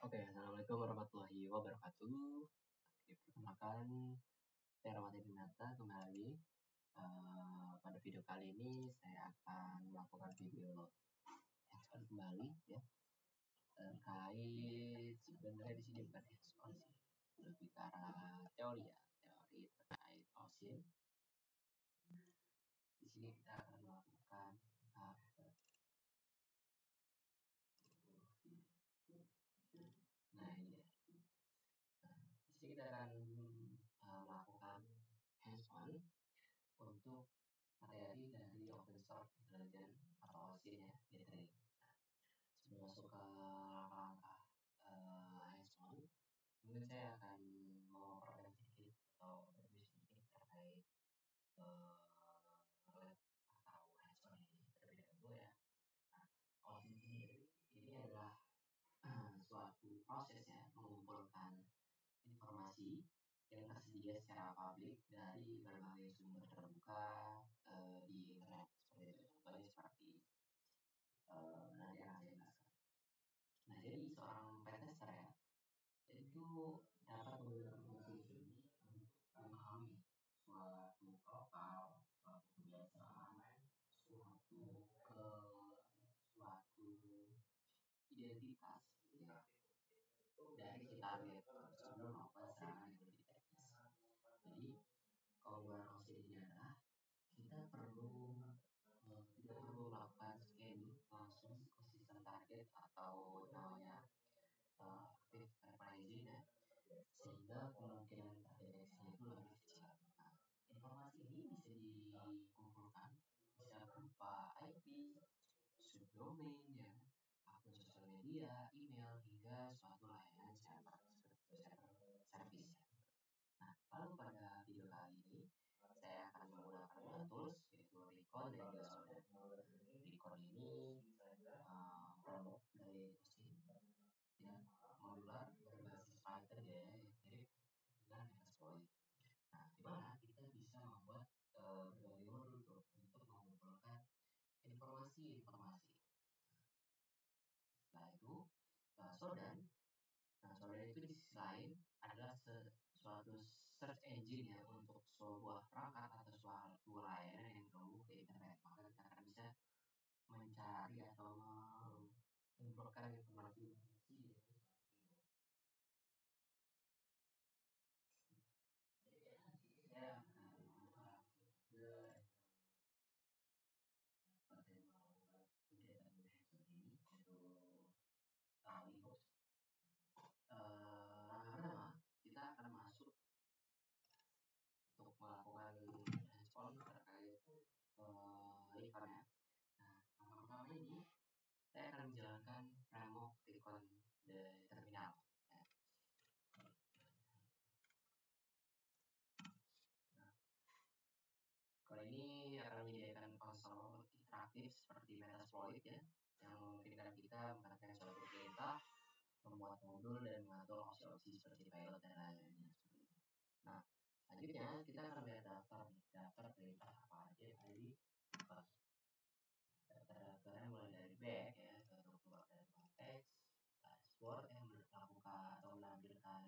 Oke, assalamualaikum warahmatullahi wabarakatuh. Perkenalkan, saya Rahmati Dinata kembali. Pada video kali ini saya akan melakukan video hands-on kembali ya, terkait sebenarnya di sini bukan hands-on sih, lebih ke arah teori ya, teori terkait OSINT. Di sini kita akan melakukan di sini kita akan melakukan hands-on untuk materi dari Open Source Intelligence atau OSINT ya, gathering. Sebelum masuk ke langkah hands-on, mungkin saya akan memperkenalkan sedikit atau review sedikit terkait lab atau hands-on ini terlebih dahulu ya. OSINT sendiri ini adalah suatu proses ya, mengumpulkan informasi yang tersedia secara publik dari berbagai sumber terbuka di internet, seperti itu. Contohnya seperti nanti akan saya jelaskan. Nah, jadi seorang pentester ya, itu dapat membantu ini untuk memahami suatu profil, suatu kebiasaan, suatu identitas ya, dari si target sebelum melakukan serangan yang lebih teknis. Jadi keunggulan OSINT ini adalah kita tidak perlu melakukan scanning langsung ke sistem target atau namanya active packaging ya, sehingga kemungkinan terdeteksinya itu lebih kecil. Nah, informasi ini bisa dikumpulkan bisa berupa IP, subdomain ya, akun sosial media, email, hingga suatu layanan server seperti server service ya. Nah, lalu pada video kali ini saya akan menggunakan dua tools, yaitu Recon dan juga Sodan. Recon ini produk dari OSINT ya, modular berbasis Python ya, yang mirip dengan Metasploit. Nah, di mana kita bisa membuat berbagai modul untuk mengumpulkan informasi-informasi. Setelah itu, Sodan. Nah, Sodan itu di sisi lain adalah suatu search engine ya untuk sebuah perangkat atau suatu layanan yang terhubung ke internet. Maka kita akan bisa mencari atau mengumpulkan informasi langkah pertama kita akan masuk untuk melakukan hands-on terkait Recon ya. Nah, langkah pertama ini saya akan menjalankan framework Recon the terminal ya. Nah, kalau ini akan menyediakan konsol interaktif seperti Metasploit ya, yang memungkinkan kita menggunakan suatu perintah, membuat modul dan mengatur opsi-opsi seperti pilot dan lain-lainnya seperti itu. Nah, selanjutnya kita akan melihat daftar perintah apa aja yang ada di daftarnya mulai dari back ya, atau keluar dari konteks, dashboard yang melakukan atau menampilkan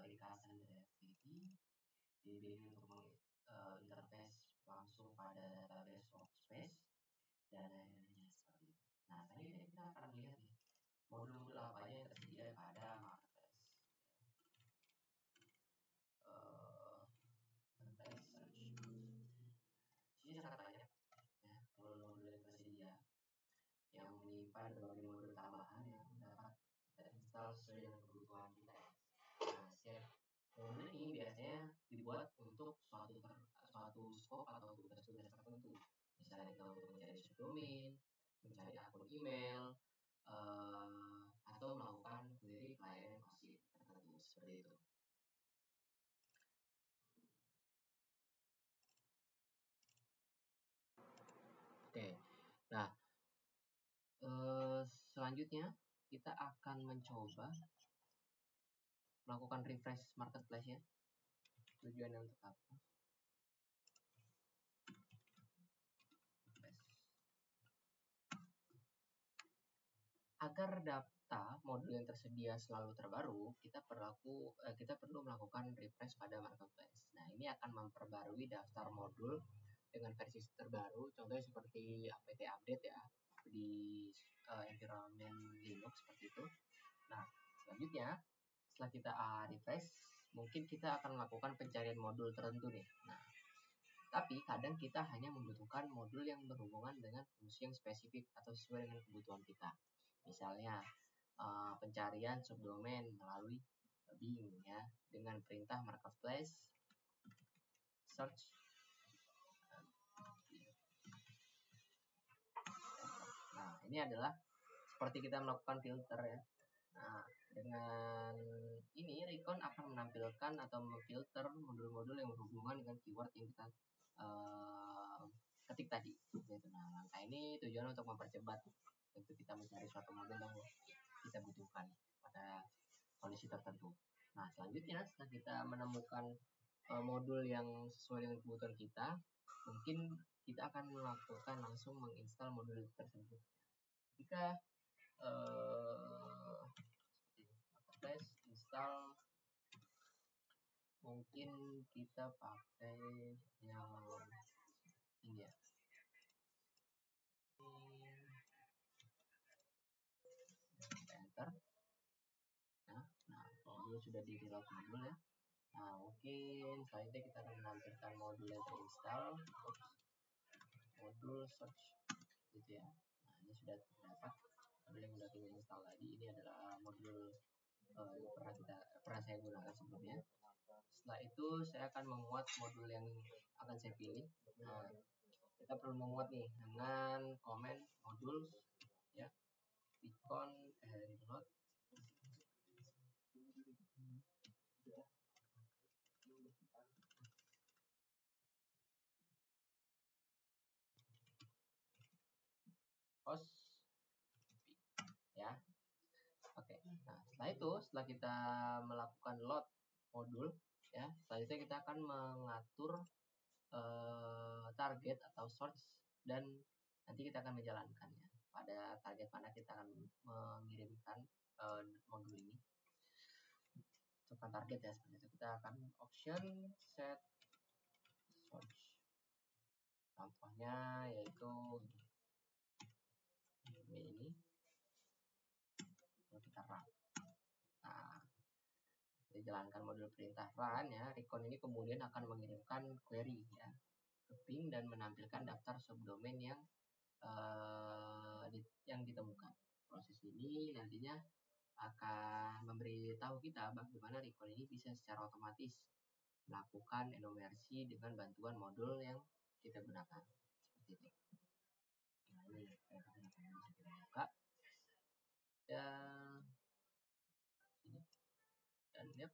ringkasan dari activity, DB untuk interface langsung pada database workspace dan lain-lainnya seperti itu. Nah, selanjutnya kita akan melihat nih modul-modul apa aja yang tersedia pada marketplace. Ini sangat banyak ya, modul-modul yang tersedia yang menyimpan berbagai modul tambahan yang dapat kita install sesuai dengan kebutuhan kita ya. Nah, setiap modul ini biasanya dibuat untuk suatu scope atau tugas-tugas tertentu. Misalnya kita untuk mencari subdomain, mencari akun email, atau melakukan query layanan OSINT tertentu seperti itu. Oke, nah selanjutnya kita akan mencoba melakukan refresh marketplace ya. Tujuannya untuk apa? Agar modul yang tersedia selalu terbaru, kita perlu melakukan refresh pada marketplace. Nah, ini akan memperbarui daftar modul dengan versi terbaru, contohnya seperti apt update ya di environment Linux seperti itu. Nah, selanjutnya setelah kita refresh, mungkin kita akan melakukan pencarian modul tertentu nih. Nah, tapi kadang kita hanya membutuhkan modul yang berhubungan dengan fungsi yang spesifik atau sesuai dengan kebutuhan kita. Misalnya pencarian subdomain melalui Bing ya, dengan perintah marketplace search. Nah, ini adalah seperti kita melakukan filter ya. Nah, dengan ini Recon akan menampilkan atau memfilter modul-modul yang berhubungan dengan keyword yang kita ketik tadi. Nah, langkah ini tujuan untuk mempercepat untuk kita mencari suatu modul yang kita butuhkan pada kondisi tertentu. Nah, selanjutnya setelah kita menemukan modul yang sesuai dengan kebutuhan kita, mungkin kita akan melakukan langsung menginstal modul tersebut. Jika marketplace install, mungkin kita pakai yang ini ya. Enter. Nah, modul sudah di reload modul ya. Nah, mungkin selanjutnya kita akan menampilkan modul yang terinstall. Modul search gitu ya. Nah, ini sudah terdapat modul yang sudah kita install tadi. Ini adalah modul yang pernah saya gunakan sebelumnya. Setelah itu saya akan menguat modul yang akan saya pilih. Nah, kita perlu menguat nih dengan comment modul ya, Recon and load. Host ya. Oke. Nah, setelah kita melakukan load modul ya, selanjutnya kita akan mengatur target atau source dan nanti kita akan menjalankannya. Pada target mana kita akan mengirimkan modul ini. Tentukan target ya, seperti itu. Kita akan option set source. Contohnya yaitu ini. Kalau kita run. Nah, kita jalankan modul perintah run ya. Recon ini kemudian akan mengirimkan query ya ke Bing dan menampilkan daftar subdomain yang ditemukan. Proses ini nantinya akan memberitahu kita bagaimana Recon ini bisa secara otomatis melakukan enumerasi dengan bantuan modul yang kita gunakan. Seperti itu. Nah, ini bisa kita buka. Dan yep,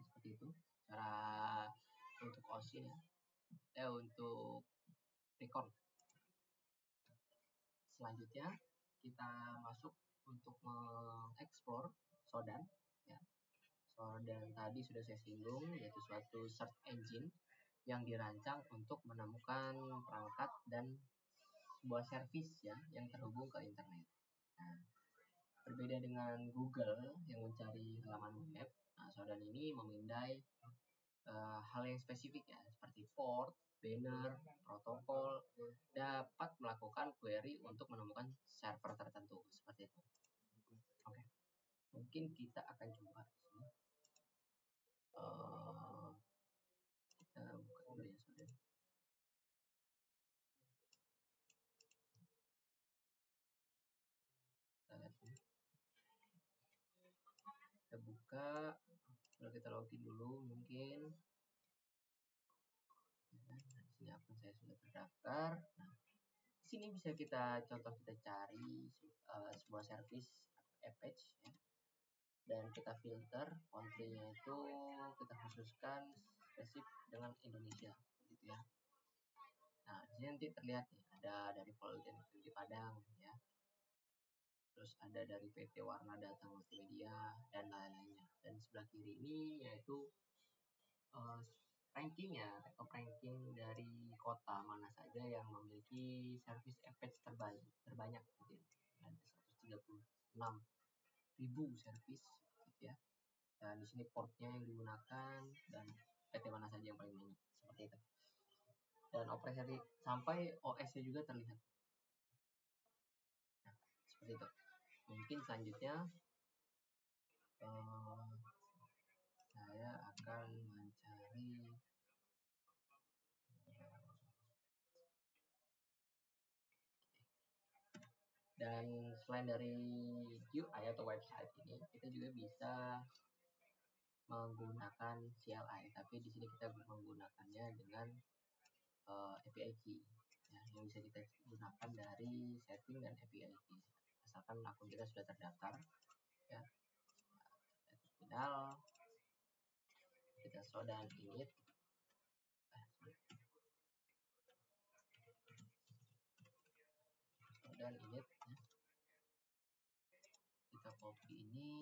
seperti itu cara untuk OSIN ya. Untuk Recon. Selanjutnya kita masuk untuk mengeksplor Shodan ya. Shodan tadi sudah saya singgung, yaitu suatu search engine yang dirancang untuk menemukan perangkat dan sebuah service ya yang terhubung ke internet. Nah, berbeda dengan Google yang mencari halaman web, nah Shodan ini memindai hal yang spesifik ya, seperti port, banner, protokol, dapat melakukan query untuk menemukan server tertentu seperti itu. Oke, mungkin kita akan coba sini. Kita buka dulu ya Shodan. Kita buka, kalau kita login dulu mungkin. Nah, di sini akun saya sudah terdaftar. Nah, di sini bisa kita cari sebuah service Apache ya. Dan kita filter country-nya itu kita khususkan spesifik dengan Indonesia gitu ya. Nah, di sini nanti terlihat nih ada dari Politeknik Padang ya. Terus ada dari PT Warna Data Multimedia dan lain-lainnya. Dan sebelah kiri ini yaitu rankingnya, top ranking dari kota mana saja yang memiliki service Apache terbanyak gitu ya. Ada 36.000 servis gitu ya. Dan di sini portnya yang digunakan dan PT mana saja yang paling banyak seperti itu. Dan operasi sampai OS-nya juga terlihat. Nah, seperti itu. Mungkin selanjutnya saya akan mencari dan selain dari UI atau website ini, kita juga bisa menggunakan CLI, tapi di sini kita menggunakannya dengan API key ya, yang bisa kita gunakan dari setting dan API key asalkan akun kita sudah terdaftar ya. Terminal kita showdown init dan init ya. Kita copy ini,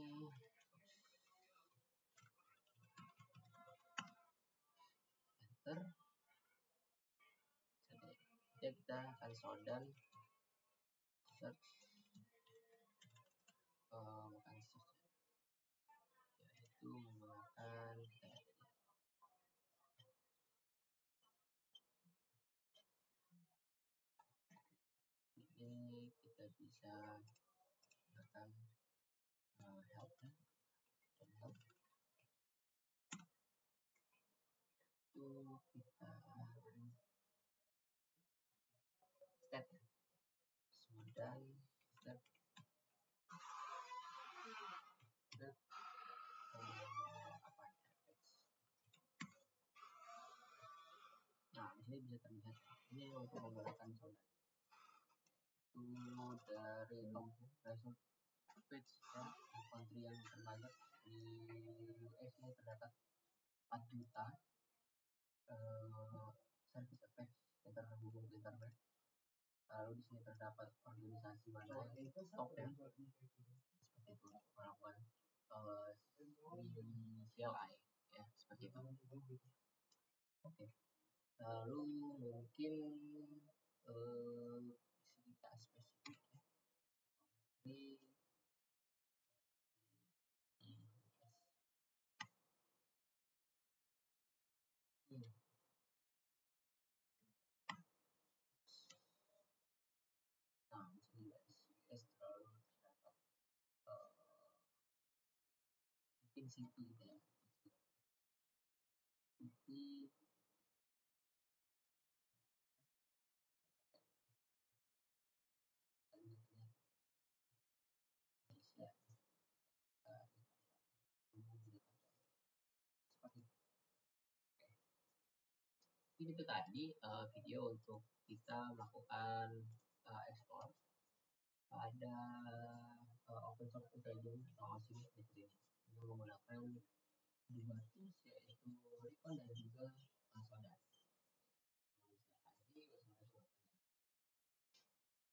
enter. Jadi kita akan showdown search bukan search yaitu menggunakan ini. Kita bisa menggunakan help dan help itu kita stat dan stat nah di sini bisa terlihat ini untuk menggunakan soda itu dari comparison page ya, di country yang terbanyak di US ini terdapat 4 juta service attach yang terhubung ke internet. Lalu di sini terdapat organisasi mana yang stop ya, seperti itu melakukan CLI ya, seperti itu. Oke. Lalu mungkin kita spesifik ya. Ini nah di sini US terlalu terdapat mungkin CP ya, CP ini itu tadi video untuk kita melakukan explore pada open source intelligence atau OSINT ini menggunakan dua tools yaitu